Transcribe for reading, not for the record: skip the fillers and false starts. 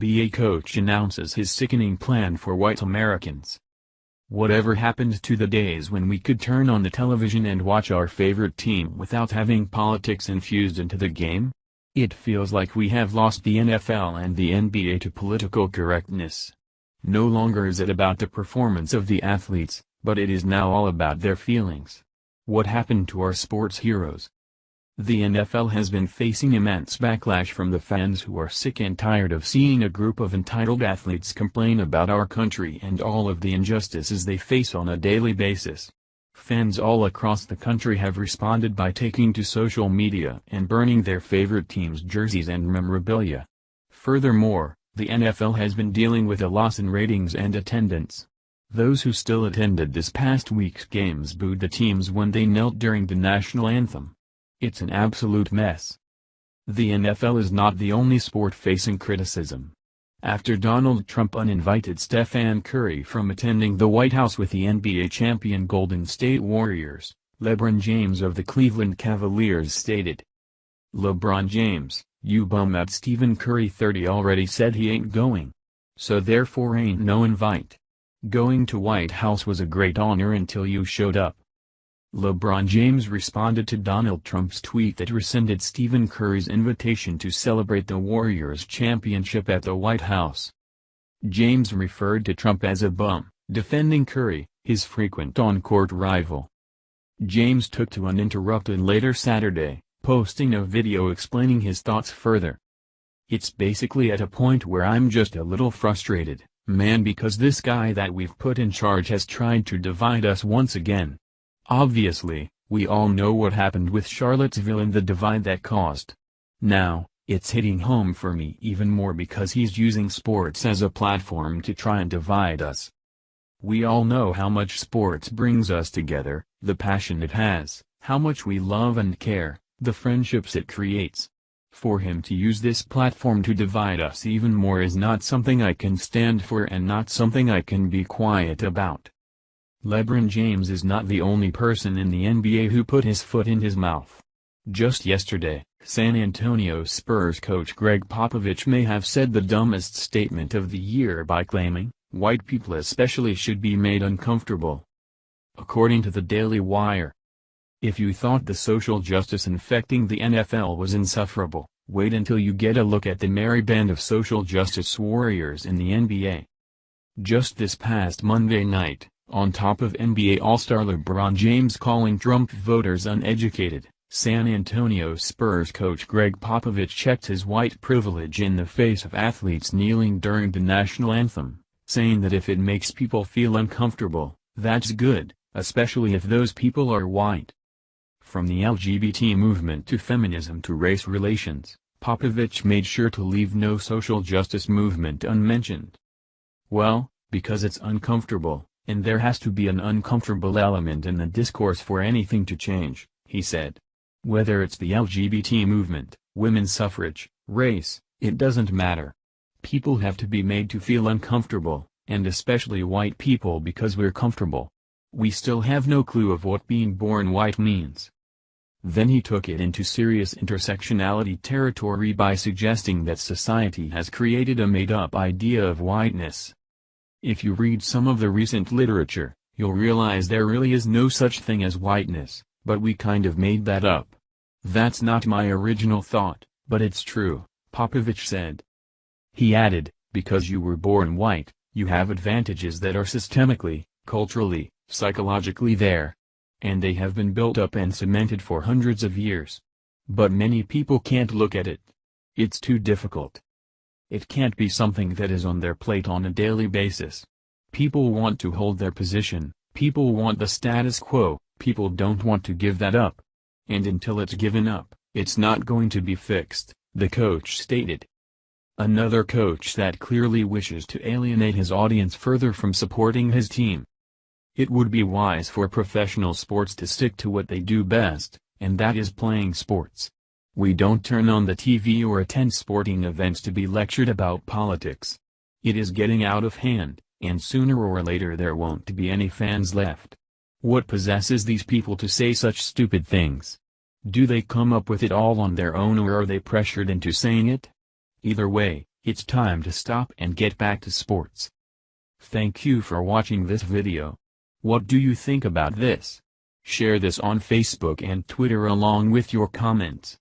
NBA coach announces his sickening plan for white Americans. Whatever happened to the days when we could turn on the television and watch our favorite team without having politics infused into the game? It feels like we have lost the NFL and the NBA to political correctness. No longer is it about the performance of the athletes, but it is now all about their feelings. What happened to our sports heroes? The NFL has been facing immense backlash from the fans who are sick and tired of seeing a group of entitled athletes complain about our country and all of the injustices they face on a daily basis. Fans all across the country have responded by taking to social media and burning their favorite team's jerseys and memorabilia. Furthermore, the NFL has been dealing with a loss in ratings and attendance. Those who still attended this past week's games booed the teams when they knelt during the national anthem. It's an absolute mess. The NFL is not the only sport facing criticism. After Donald Trump uninvited Stephen Curry from attending the White House with the NBA champion Golden State Warriors, LeBron James of the Cleveland Cavaliers stated, "LeBron James, you bum that Stephen Curry 30 already said he ain't going. So therefore ain't no invite. Going to White House was a great honor until you showed up." LeBron James responded to Donald Trump's tweet that rescinded Stephen Curry's invitation to celebrate the Warriors' championship at the White House. James referred to Trump as a bum, defending Curry, his frequent on-court rival. James took to uninterrupted later Saturday, posting a video explaining his thoughts further. "It's basically at a point where I'm just a little frustrated, man, because this guy that we've put in charge has tried to divide us once again. Obviously, we all know what happened with Charlottesville and the divide that caused. Now, it's hitting home for me even more because he's using sports as a platform to try and divide us. We all know how much sports brings us together, the passion it has, how much we love and care, the friendships it creates. For him to use this platform to divide us even more is not something I can stand for and not something I can be quiet about." LeBron James is not the only person in the NBA who put his foot in his mouth. Just yesterday, San Antonio Spurs coach Greg Popovich may have said the dumbest statement of the year by claiming, "White people especially should be made uncomfortable." According to the Daily Wire, if you thought the social justice infecting the NFL was insufferable, wait until you get a look at the merry band of social justice warriors in the NBA. Just this past Monday night, on top of NBA All-Star LeBron James calling Trump voters uneducated, San Antonio Spurs coach Greg Popovich checked his white privilege in the face of athletes kneeling during the national anthem, saying that if it makes people feel uncomfortable, that's good, especially if those people are white. From the LGBT movement to feminism to race relations, Popovich made sure to leave no social justice movement unmentioned. Well, because it's uncomfortable, and there has to be an uncomfortable element in the discourse for anything to change, he said. Whether it's the LGBT movement, women's suffrage, race, it doesn't matter. People have to be made to feel uncomfortable, and especially white people because we're comfortable. We still have no clue of what being born white means. Then he took it into serious intersectionality territory by suggesting that society has created a made-up idea of whiteness. If you read some of the recent literature, you'll realize there really is no such thing as whiteness, but we kind of made that up. That's not my original thought, but it's true, Popovich said. He added, because you were born white, you have advantages that are systemically, culturally, psychologically there. And they have been built up and cemented for hundreds of years. But many people can't look at it. It's too difficult. It can't be something that is on their plate on a daily basis. People want to hold their position, people want the status quo, people don't want to give that up. And until it's given up, it's not going to be fixed, the coach stated. Another coach that clearly wishes to alienate his audience further from supporting his team. It would be wise for professional sports to stick to what they do best, and that is playing sports. We don't turn on the TV or attend sporting events to be lectured about politics. It is getting out of hand, and sooner or later there won't be any fans left. What possesses these people to say such stupid things? Do they come up with it all on their own or are they pressured into saying it? Either way, It's time to stop and get back to sports. Thank you for watching this video. What do you think about this? Share this on Facebook and Twitter along with your comments.